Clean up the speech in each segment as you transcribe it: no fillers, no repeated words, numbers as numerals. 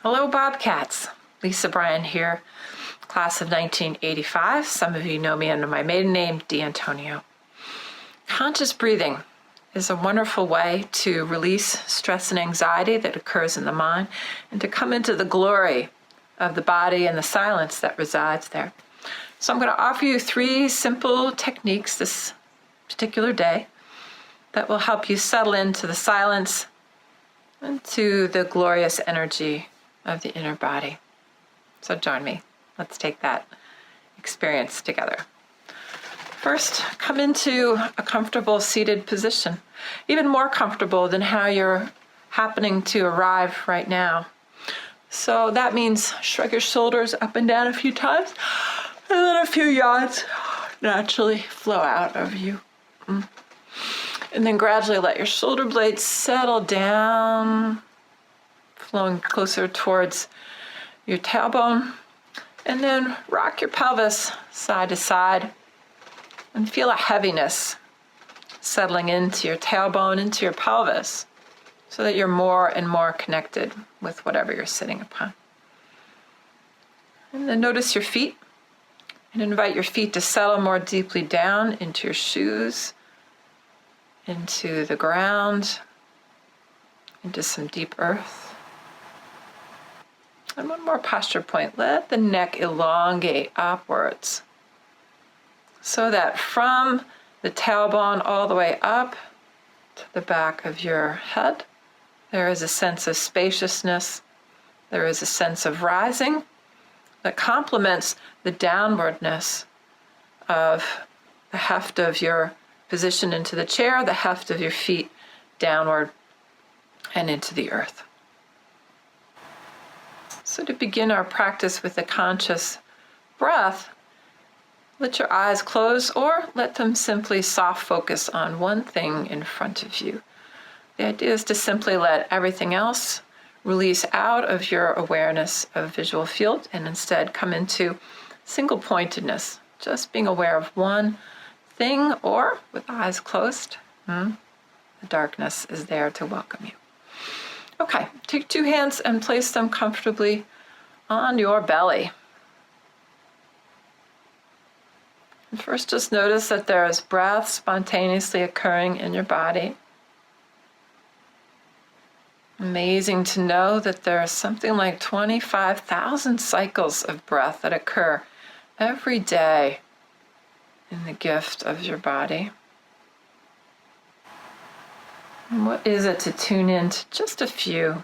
Hello, Bobcats. Lisa Bryan here, class of 1985. Some of you know me under my maiden name, D'Antonio. Conscious breathing is a wonderful way to release stress and anxiety that occurs in the mind and to come into the glory of the body and the silence that resides there. So I'm going to offer you 3 simple techniques this particular day that will help you settle into the silence and to the glorious energy of the inner body. So join me. Let's take that experience together. First, come into a comfortable seated position, even more comfortable than how you're happening to arrive right now. So that means shrug your shoulders up and down a few times, and then a few yawns naturally flow out of you. And then gradually let your shoulder blades settle down, flowing closer towards your tailbone. And then rock your pelvis side to side and feel a heaviness settling into your tailbone, into your pelvis, so that you're more and more connected with whatever you're sitting upon. And then notice your feet and invite your feet to settle more deeply down into your shoes, into the ground, into some deep earth. And one more posture point. Let the neck elongate upwards so that from the tailbone all the way up to the back of your head, there is a sense of spaciousness. There is a sense of rising that complements the downwardness of the heft of your position into the chair, the heft of your feet downward and into the earth. So to begin our practice with the conscious breath, let your eyes close or let them simply soft focus on one thing in front of you. The idea is to simply let everything else release out of your awareness of visual field and instead come into single pointedness, just being aware of one thing, or with eyes closed, the darkness is there to welcome you. Okay, take 2 hands and place them comfortably on your belly. And first, just notice that there is breath spontaneously occurring in your body. Amazing to know that there are something like 25,000 cycles of breath that occur every day in the gift of your body. And what is it to tune in to just a few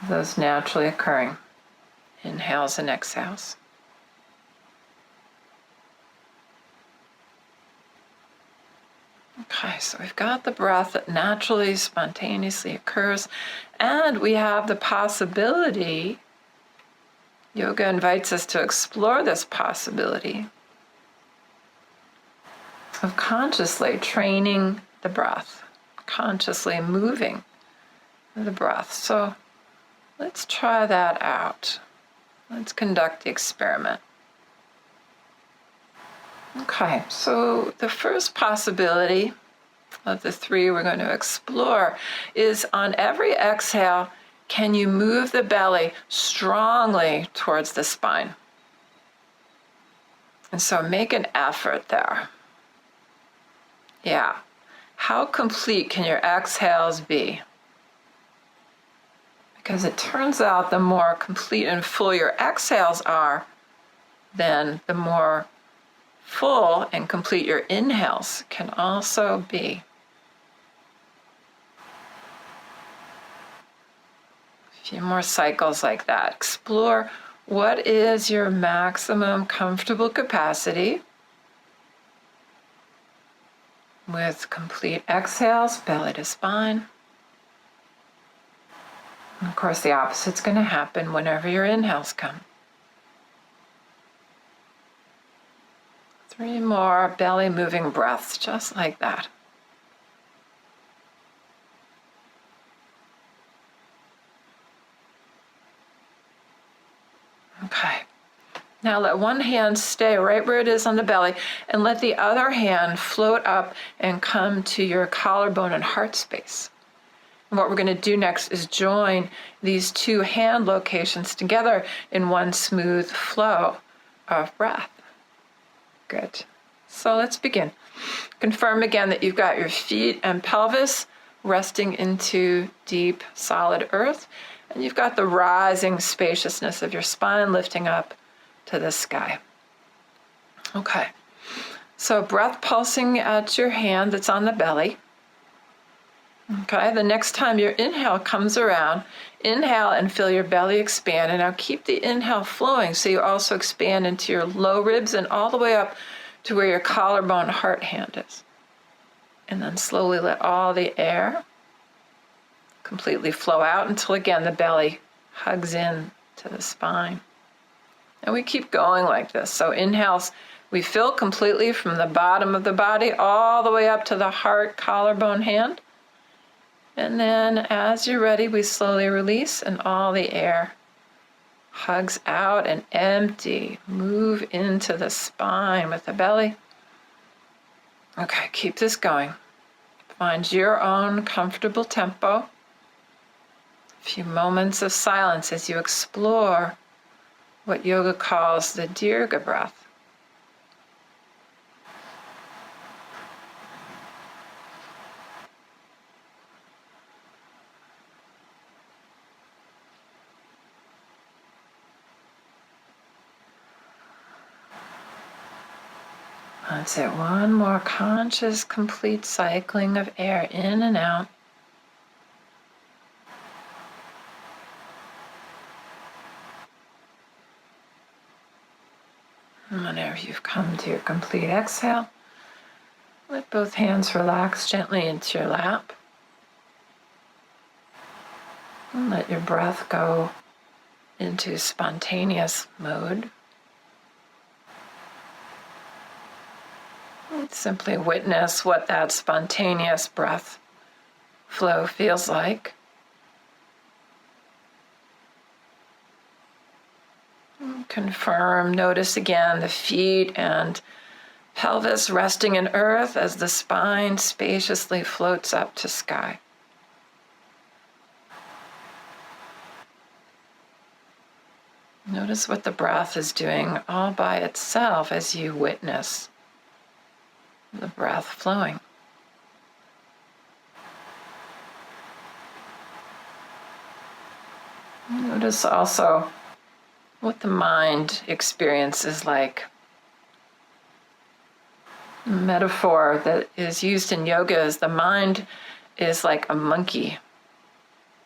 of those naturally occurring inhales and exhales? Okay, so we've got the breath that naturally, spontaneously occurs, and we have the possibility, yoga invites us to explore this possibility of consciously training the breath, consciously moving the breath. So let's try that out. Let's conduct the experiment. Okay, so the first possibility of the 3 we're going to explore is on every exhale, can you move the belly strongly towards the spine? And so make an effort there. Yeah. How complete can your exhales be? Because it turns out the more complete and full your exhales are, then the more full and complete your inhales can also be. A few more cycles like that. Explore what is your maximum comfortable capacity with complete exhales, belly to spine. And of course, the opposite's going to happen whenever your inhales come. 3 more belly moving breaths, just like that. Okay. Now let one hand stay right where it is on the belly and let the other hand float up and come to your collarbone and heart space. And what we're going to do next is join these two hand locations together in one smooth flow of breath. Good. So let's begin. Confirm again that you've got your feet and pelvis resting into deep, solid earth, and you've got the rising spaciousness of your spine lifting up to the sky. Okay. So breath pulsing at your hand that's on the belly. Okay, the next time your inhale comes around, inhale and feel your belly expand. And now keep the inhale flowing so you also expand into your low ribs and all the way up to where your collarbone heart hand is. And then slowly let all the air completely flow out until again the belly hugs in to the spine. And we keep going like this. So inhales, we fill completely from the bottom of the body all the way up to the heart, collarbone, hand. And then as you're ready, we slowly release and all the air hugs out and empty. Move into the spine with the belly. Okay, keep this going. Find your own comfortable tempo. A few moments of silence as you explore what yoga calls the Dirga breath. That's it. One more conscious, complete cycling of air in and out. And whenever you've come to your complete exhale, let both hands relax gently into your lap. And let your breath go into spontaneous mode. Simply witness what that spontaneous breath flow feels like. Confirm, notice again the feet and pelvis resting in earth as the spine spaciously floats up to sky. Notice what the breath is doing all by itself as you witness the breath flowing. Notice also what the mind experience is like. The metaphor that is used in yoga is the mind is like a monkey,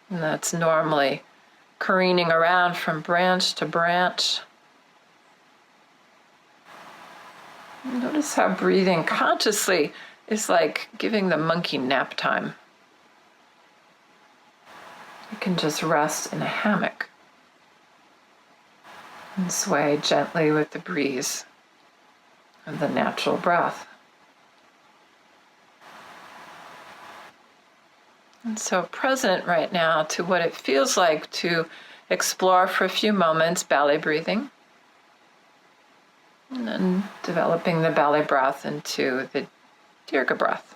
and that's normally careening around from branch to branch. Notice how breathing consciously is like giving the monkey nap time. You can just rest in a hammock and sway gently with the breeze of the natural breath. And so present right now to what it feels like to explore for a few moments belly breathing. And then developing the belly breath into the Dirga breath.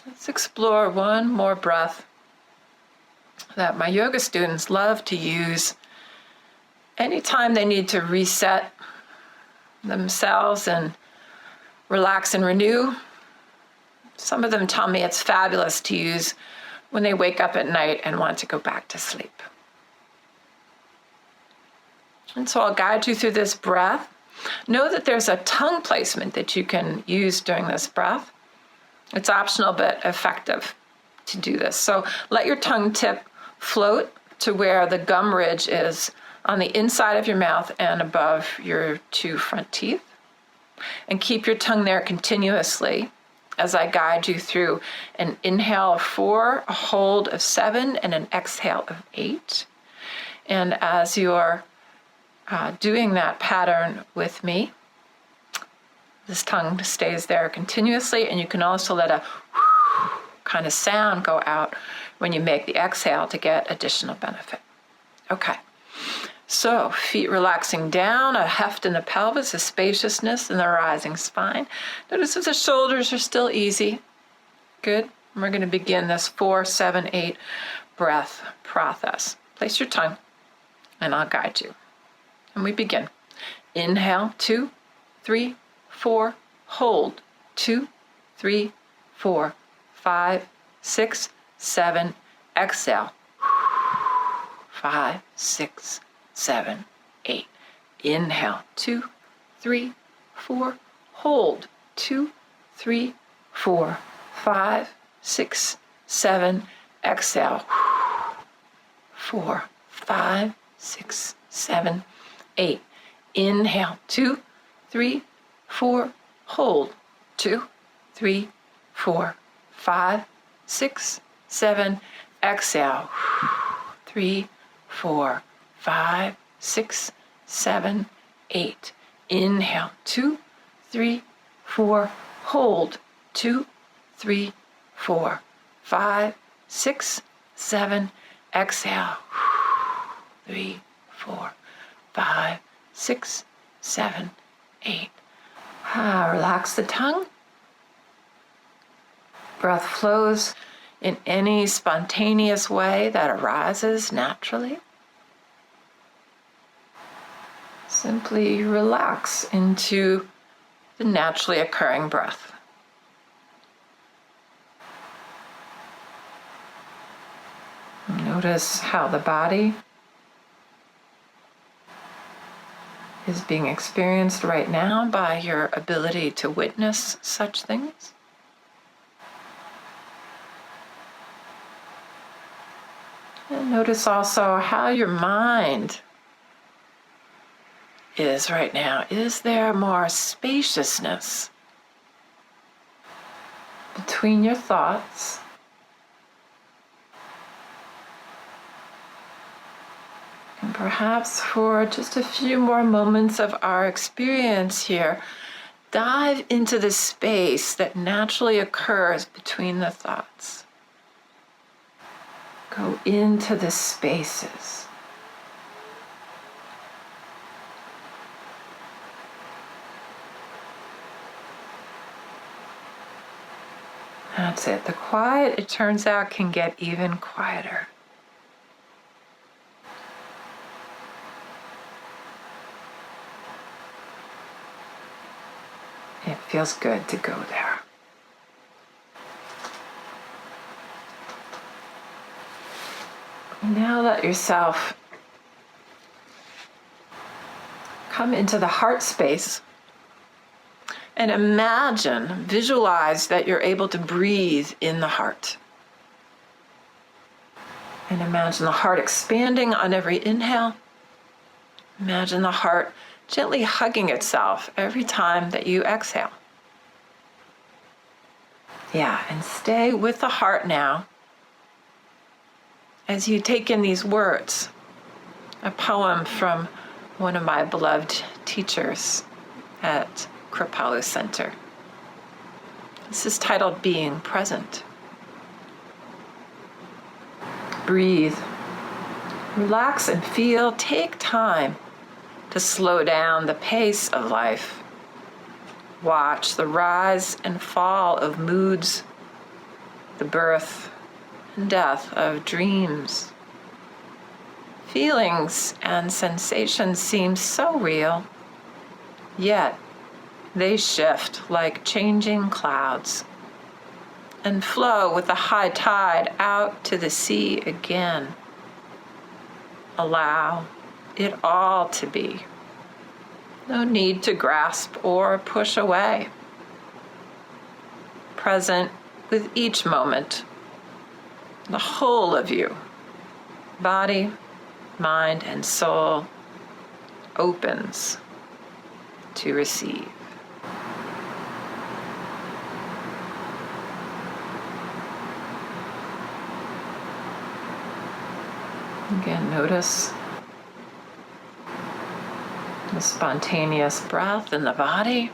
Let's explore one more breath that my yoga students love to use anytime they need to reset themselves and relax and renew. Some of them tell me it's fabulous to use when they wake up at night and want to go back to sleep. And so I'll guide you through this breath. Know that there's a tongue placement that you can use during this breath. It's optional but effective to do this. So let your tongue tip float to where the gum ridge is on the inside of your mouth and above your two front teeth. And keep your tongue there continuously as I guide you through an inhale of 4, a hold of 7, and an exhale of 8. And as you're doing that pattern with me, this tongue stays there continuously, and you can also let a kind of sound go out when you make the exhale to get additional benefit. Okay, So feet relaxing down, a heft in the pelvis, a spaciousness in the rising spine. Notice if the shoulders are still easy. Good. And we're going to begin this 4, 7, 8 breath process. Place your tongue and I'll guide you. And we begin. Inhale, 2, 3, 4. Hold, 2, 3, 4, 5, 6, 7. Exhale, 5, 6, 7, 8. Inhale, 2, 3, 4. Hold, 2, 3, 4, 5, 6, 7. Exhale, 4, 5, 6, 7, 8. Inhale, 2, 3, 4. Hold, 2, 3, 4, 5, 6, 7. Exhale, 3, 4, 5, 6, 7, 8. Inhale, 2, 3, 4. Hold, 2, 3, 4, 5, 6, 7. Exhale, 3, 4, 5, 6, 7, 8. Relax the tongue. Breath flows in any spontaneous way that arises naturally. Simply relax into the naturally occurring breath. Notice how the body is being experienced right now by your ability to witness such things. And notice also how your mind is right now. Is there more spaciousness between your thoughts? And perhaps for just a few more moments of our experience here, dive into the space that naturally occurs between the thoughts. Go into the spaces. That's it. The quiet, it turns out, can get even quieter. It feels good to go there. Now let yourself come into the heart space and imagine, visualize that you're able to breathe in the heart. And imagine the heart expanding on every inhale. Imagine the heart gently hugging itself every time that you exhale. Yeah, and stay with the heart now as you take in these words, a poem from one of my beloved teachers at Kripalu Center. This is titled Being Present. Breathe, relax and feel, take time to slow down the pace of life. Watch the rise and fall of moods, the birth and death of dreams. Feelings and sensations seem so real, yet they shift like changing clouds and flow with the high tide out to the sea again. Allow it all to be. No need to grasp or push away. Present with each moment, the whole of you, body, mind, and soul, opens to receive. Again, notice the spontaneous breath in the body.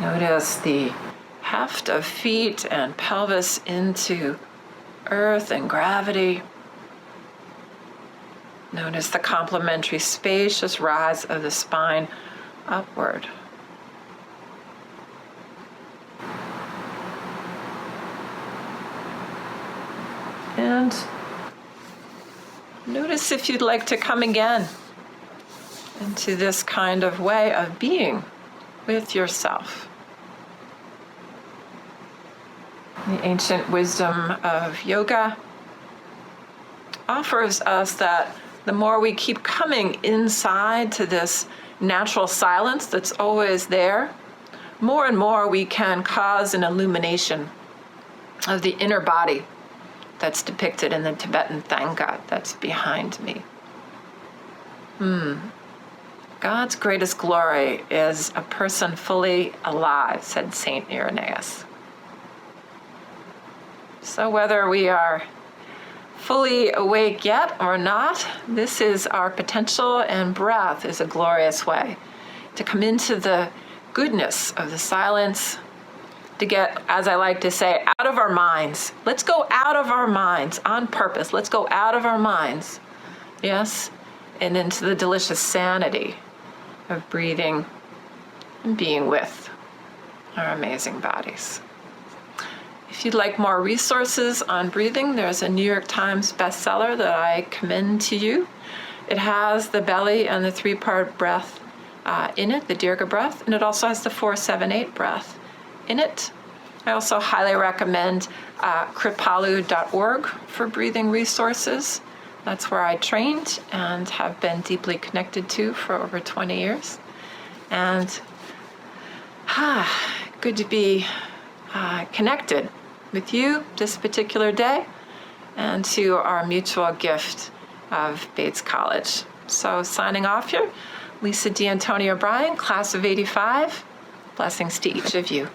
Notice the heft of feet and pelvis into earth and gravity. Notice the complementary spacious rise of the spine upward. And notice if you'd like to come again into this kind of way of being with yourself. The ancient wisdom of yoga offers us that the more we keep coming inside to this natural silence that's always there, more and more we can cause an illumination of the inner body that's depicted in the Tibetan Thangka that's behind me. God's greatest glory is a person fully alive, said Saint Irenaeus. So whether we are fully awake yet or not, this is our potential, and breath is a glorious way to come into the goodness of the silence, to get, as I like to say, out of our minds. Let's go out of our minds on purpose. Let's go out of our minds, yes, and into the delicious sanity of breathing and being with our amazing bodies. If you'd like more resources on breathing, there's a New York Times bestseller that I commend to you. It has the belly and the 3-part breath in it, the Dirga breath, and it also has the 4-7-8 breath in it. I also highly recommend Kripalu.org for breathing resources. That's where I trained and have been deeply connected to for over 20 years. And good to be connected with you this particular day and to our mutual gift of Bates College. So signing off here, Lisa D'Antonio Bryan, class of '85. Blessings to each of you.